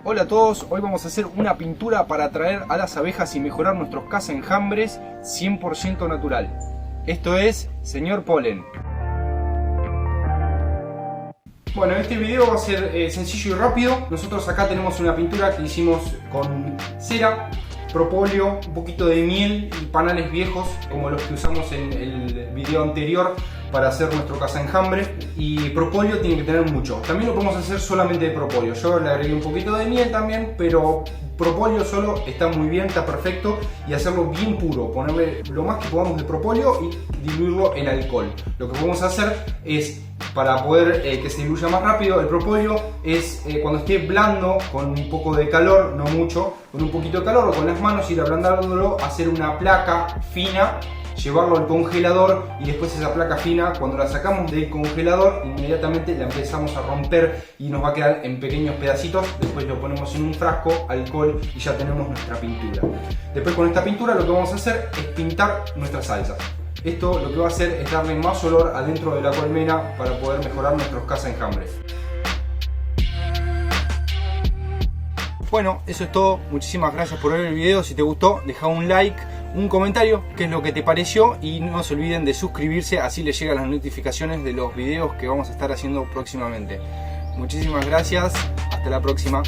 Hola a todos, hoy vamos a hacer una pintura para atraer a las abejas y mejorar nuestros cazaenjambres 100% natural. Esto es Señor Polen. Bueno, este video va a ser sencillo y rápido. Nosotros acá tenemos una pintura que hicimos con cera, propóleo, un poquito de miel y panales viejos como los que usamos en el video anterior para hacer nuestro cazaenjambre. Y propóleo tiene que tener mucho. También lo podemos hacer solamente de propóleo. Yo le agregué un poquito de miel también, pero propóleo solo está muy bien, está perfecto. Y hacerlo bien puro, ponerle lo más que podamos de propóleo y diluirlo en alcohol. Lo que podemos hacer es, para poder que se diluya más rápido, el propóleo es cuando esté blando, con un poco de calor, no mucho, con un poquito de calor o con las manos ir ablandándolo, hacer una placa fina, llevarlo al congelador y después esa placa fina, cuando la sacamos del congelador, inmediatamente la empezamos a romper y nos va a quedar en pequeños pedacitos. Después lo ponemos en un frasco, alcohol y ya tenemos nuestra pintura. Después con esta pintura lo que vamos a hacer es pintar nuestras salsas. Esto lo que va a hacer es darle más olor adentro de la colmena para poder mejorar nuestros cazaenjambres. Bueno, eso es todo. Muchísimas gracias por ver el video. Si te gustó, deja un like, un comentario, qué es lo que te pareció, y no se olviden de suscribirse, así les llegan las notificaciones de los videos que vamos a estar haciendo próximamente. Muchísimas gracias, hasta la próxima.